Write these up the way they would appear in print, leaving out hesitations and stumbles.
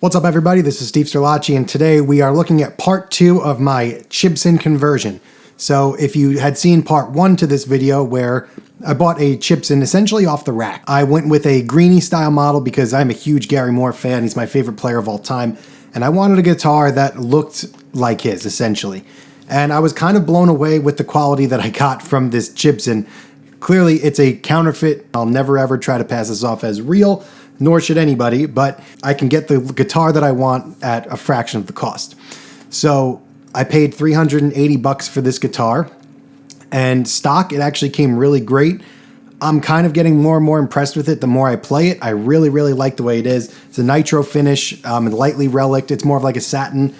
What's up, everybody? This is Steve Sterlacci, and today we are looking at part 2 of my Chibson conversion. So if you had seen part 1 to this video where I bought a Chibson essentially off the rack, I went with a Greeny style model because I'm a huge Gary Moore fan. He's my favorite player of all time, and I wanted a guitar that looked like his, essentially. And I was kind of blown away with the quality that I got from this Chibson. Clearly, it's a counterfeit. I'll never ever try to pass this off as real, nor should anybody, but I can get the guitar that I want at a fraction of the cost. So I paid $380 for this guitar, and stock, it actually came really great. I'm kind of getting more and more impressed with it the more I play it. I really, really like the way it is. It's a nitro finish, lightly relic. It's more of like a satin.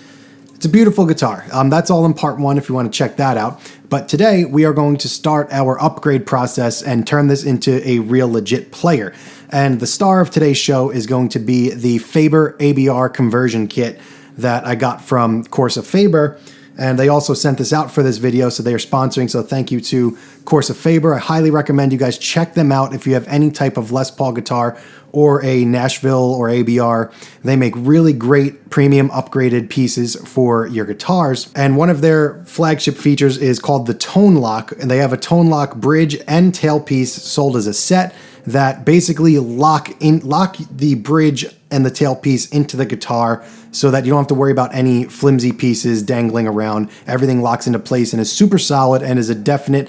It's a beautiful guitar. That's all in part 1 if you want to check that out. But today we are going to start our upgrade process and turn this into a real legit player. And the star of today's show is going to be the Faber ABR conversion kit that I got from Corsa Faber. And they also sent this out for this video, so they are sponsoring. So thank you to Corsa Faber. I highly recommend you guys check them out if you have any type of Les Paul guitar or a Nashville or ABR. They make really great premium upgraded pieces for your guitars. And one of their flagship features is called the Tone Lock. And they have a Tone Lock bridge and tailpiece sold as a set that basically lock the bridge and the tailpiece into the guitar so that you don't have to worry about any flimsy pieces dangling around. Everything locks into place and is super solid and is a definite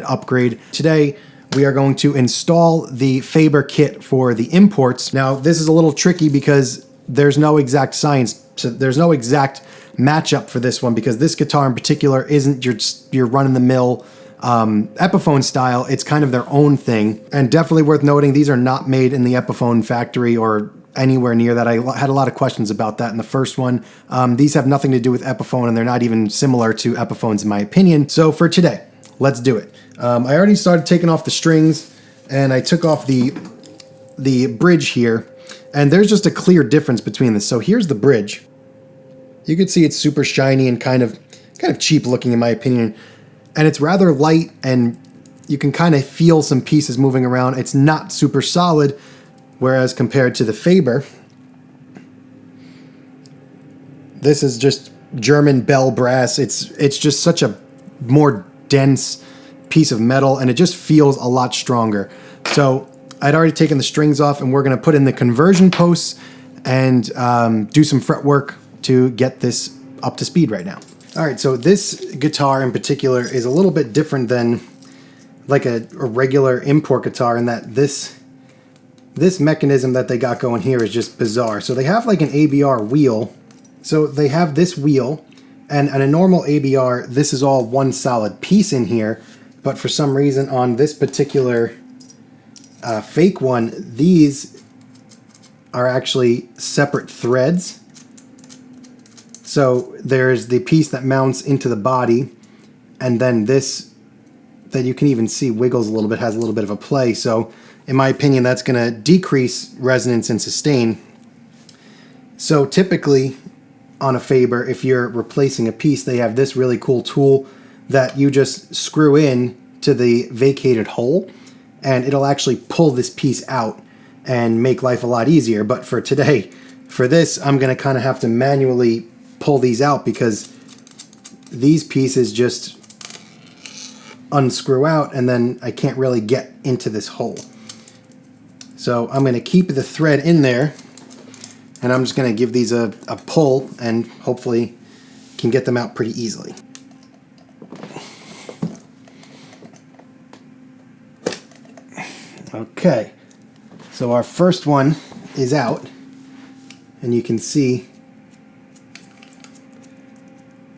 upgrade. Today, we are going to install the Faber kit for the imports. Now, this is a little tricky because there's no exact science, so there's no exact matchup for this one because this guitar in particular isn't your run-of-the-mill Epiphone style. It's kind of their own thing, and definitely worth noting these are not made in the Epiphone factory or anywhere near that. I had a lot of questions about that in the first one. These have nothing to do with Epiphone, and they're not even similar to Epiphones in my opinion. So for today, let's do it. I already started taking off the strings, and I took off the bridge here, and there's just a clear difference between this. So here's the bridge. You can see it's super shiny and kind of cheap looking in my opinion. And it's rather light, and you can kind of feel some pieces moving around. It's not super solid, whereas compared to the Faber, this is just German bell brass. It's just such a more dense piece of metal, and it just feels a lot stronger. So I'd already taken the strings off, and we're going to put in the conversion posts and do some fretwork to get this up to speed right now. All right, so this guitar in particular is a little bit different than like a regular import guitar in that this mechanism that they got going here is just bizarre. So they have like an ABR wheel. So they have this wheel, and on a normal ABR, this is all one solid piece in here. But for some reason on this particular fake one, these are actually separate threads. So there's the piece that mounts into the body, and then this that you can even see wiggles a little bit, has a little bit of a play. So in my opinion, that's going to decrease resonance and sustain. So typically on a Faber, if you're replacing a piece, they have this really cool tool that you just screw in to the vacated hole, and it'll actually pull this piece out and make life a lot easier. But for today, for this, I'm going to kind of have to manually pull these out because these pieces just unscrew out, and then I can't really get into this hole. So I'm going to keep the thread in there, and I'm just going to give these a pull, and hopefully can get them out pretty easily. Okay, so our first one is out, and you can see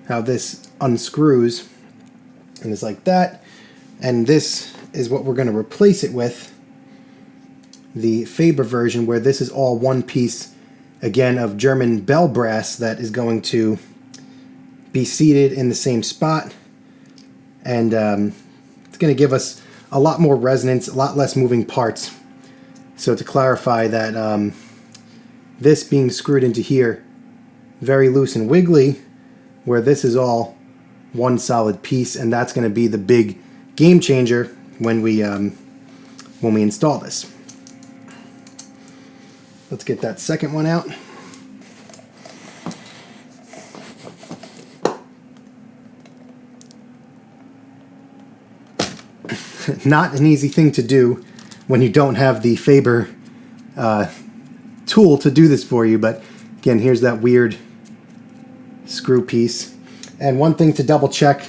how this unscrews, and it's like that. And this is what we're going to replace it with, the Faber version, where this is all one piece, again, of German bell brass that is going to be seated in the same spot. And it's going to give us a lot more resonance, a lot less moving parts. So to clarify that, this being screwed into here, very loose and wiggly, where this is all one solid piece, and that's going to be the big game changer when we install this. Let's get that second one out. Not an easy thing to do when you don't have the Faber tool to do this for you, but again, here's that weird screw piece. And one thing to double check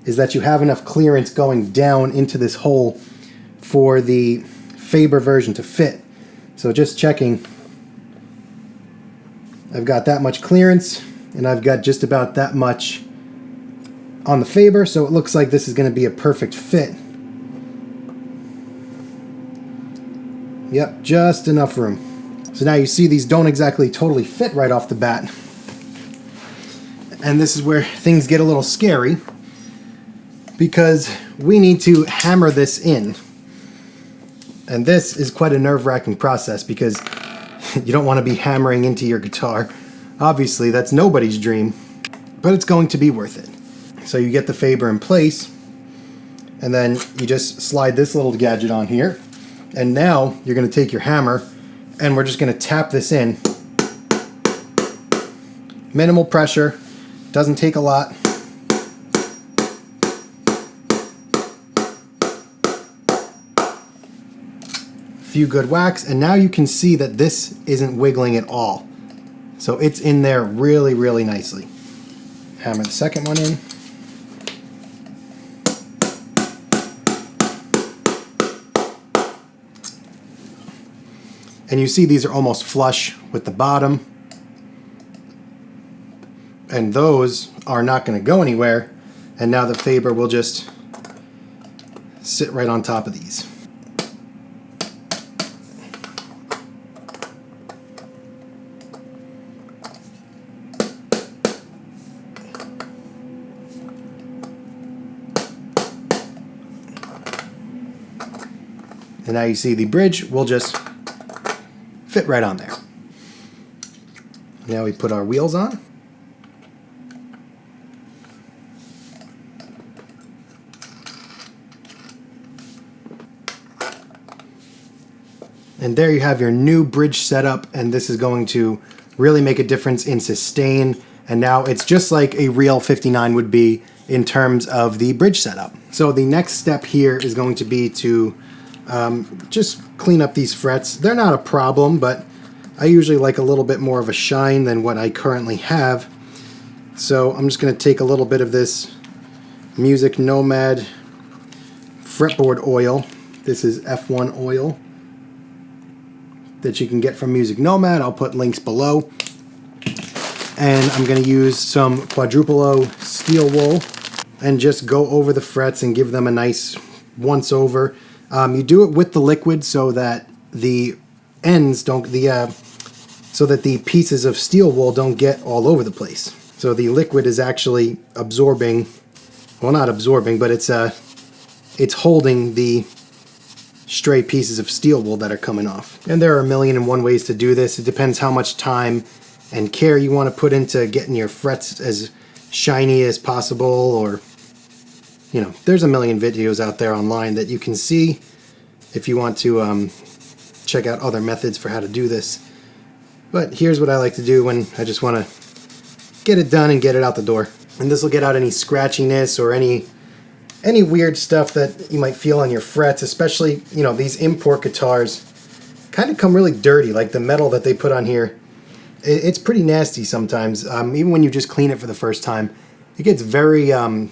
is that you have enough clearance going down into this hole for the Faber version to fit. So just checking, I've got that much clearance and I've got just about that much on the Faber, so it looks like this is going to be a perfect fit. Yep, just enough room. So now you see these don't exactly totally fit right off the bat. And this is where things get a little scary, because we need to hammer this in. And this is quite a nerve-wracking process, because you don't want to be hammering into your guitar. Obviously, that's nobody's dream, but it's going to be worth it. So you get the Faber in place, and then you just slide this little gadget on here. And now you're going to take your hammer, and we're just going to tap this in. Minimal pressure, doesn't take a lot. Few good whacks, and now you can see that this isn't wiggling at all. So it's in there really, really nicely. Hammer the second one in. And you see these are almost flush with the bottom. And those are not going to go anywhere. And now the Faber will just sit right on top of these. And now you see the bridge will just fit right on there. Now we put our wheels on. And there you have your new bridge setup, and this is going to really make a difference in sustain. And now it's just like a real 59 would be in terms of the bridge setup. So the next step here is going to be to just clean up these frets. They're not a problem, but I usually like a little bit more of a shine than what I currently have. So I'm just going to take a little bit of this Music Nomad fretboard oil. This is F1 oil that you can get from Music Nomad. I'll put links below. And I'm going to use some quadruple O steel wool and just go over the frets and give them a nice once over. You do it with the liquid so that the ends don't, so that the pieces of steel wool don't get all over the place. So the liquid is actually absorbing, well, not absorbing, but it's holding the stray pieces of steel wool that are coming off. And there are 1,000,001 ways to do this. It depends how much time and care you want to put into getting your frets as shiny as possible, or you know, there's a million videos out there online that you can see if you want to check out other methods for how to do this. But here's what I like to do when I just want to get it done and get it out the door. And this will get out any scratchiness or any weird stuff that you might feel on your frets, especially, you know, these import guitars kind of come really dirty, like the metal that they put on here. It's pretty nasty sometimes, even when you just clean it for the first time. It gets very, a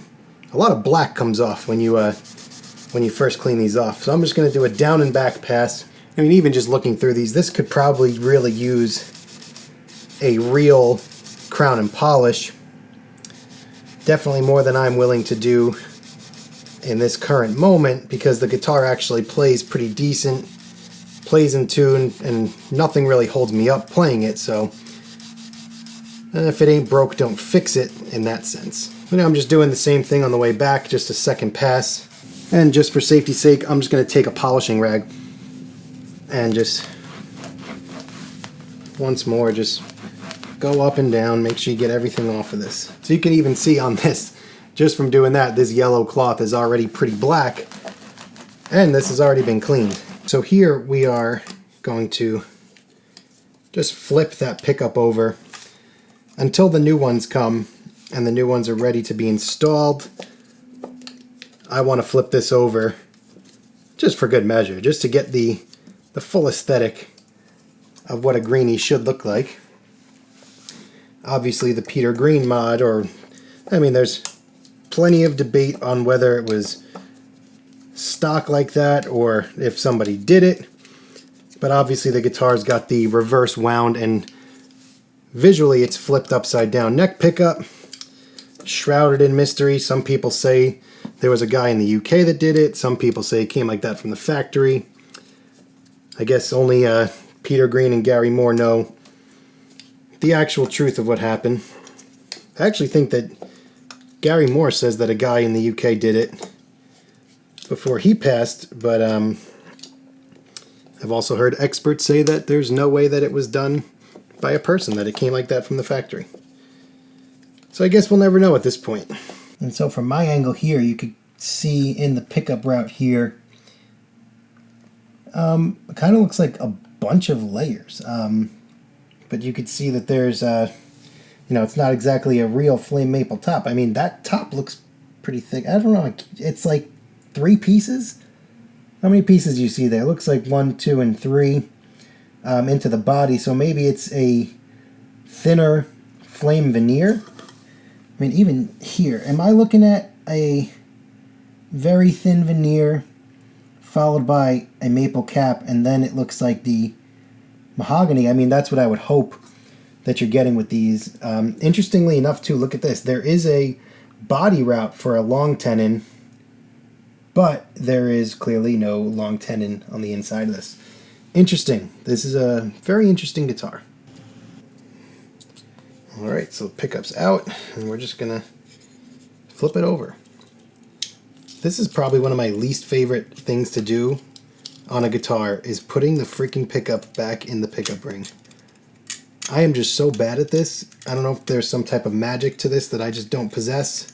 lot of black comes off when you first clean these off. So I'm just going to do a down and back pass. I mean, even just looking through these, this could probably really use a real crown and polish. Definitely more than I'm willing to do in this current moment, because the guitar actually plays pretty decent, plays in tune, and nothing really holds me up playing it. So if it ain't broke, don't fix it in that sense. But now I'm just doing the same thing on the way back, just a second pass. And just for safety's sake, I'm just going to take a polishing rag and just once more just go up and down, make sure you get everything off of this. So you can even see on this, just from doing that, this yellow cloth is already pretty black, and this has already been cleaned. So here we are going to just flip that pickup over until the new ones come and the new ones are ready to be installed. I want to flip this over just for good measure, just to get the full aesthetic of what a Greeny should look like. Obviously the Peter Green mod, there's plenty of debate on whether it was stock like that or if somebody did it. But obviously the guitar's got the reverse wound and visually it's flipped upside down neck pickup, shrouded in mystery. Some people say there was a guy in the UK that did it. Some people say it came like that from the factory. I guess only Peter Green and Gary Moore know the actual truth of what happened. I actually think that Gary Moore says that a guy in the UK did it before he passed, but I've also heard experts say that there's no way that it was done by a person, that it came like that from the factory. So I guess we'll never know at this point. And so from my angle here, you could see in the pickup route here, it kind of looks like a bunch of layers. But you could see that there's, it's not exactly a real flame maple top. I mean, that top looks pretty thick. I don't know. It's like 3 pieces. How many pieces do you see there? It looks like 1, 2, and 3 into the body. So maybe it's a thinner flame veneer. I mean, even here, am I looking at a very thin veneer followed by a maple cap, and then it looks like the mahogany? I mean, that's what I would hope that you're getting with these. Interestingly enough, too, look at this. There is a body route for a long tenon, but there is clearly no long tenon on the inside of this. Interesting. This is a very interesting guitar. Alright, so pickup's out, and we're just going to flip it over. This is probably one of my least favorite things to do on a guitar, is putting the freaking pickup back in the pickup ring. I am just so bad at this. I don't know if there's some type of magic to this that I just don't possess.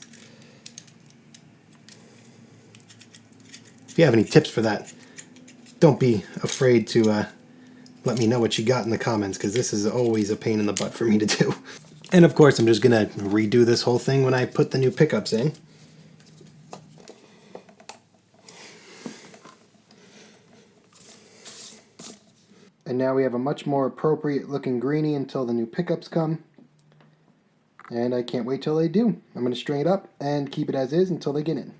If you have any tips for that, don't be afraid to let me know what you got in the comments, because this is always a pain in the butt for me to do. And of course, I'm just going to redo this whole thing when I put the new pickups in. And now we have a much more appropriate looking Greeny until the new pickups come. And I can't wait till they do. I'm going to string it up and keep it as is until they get in.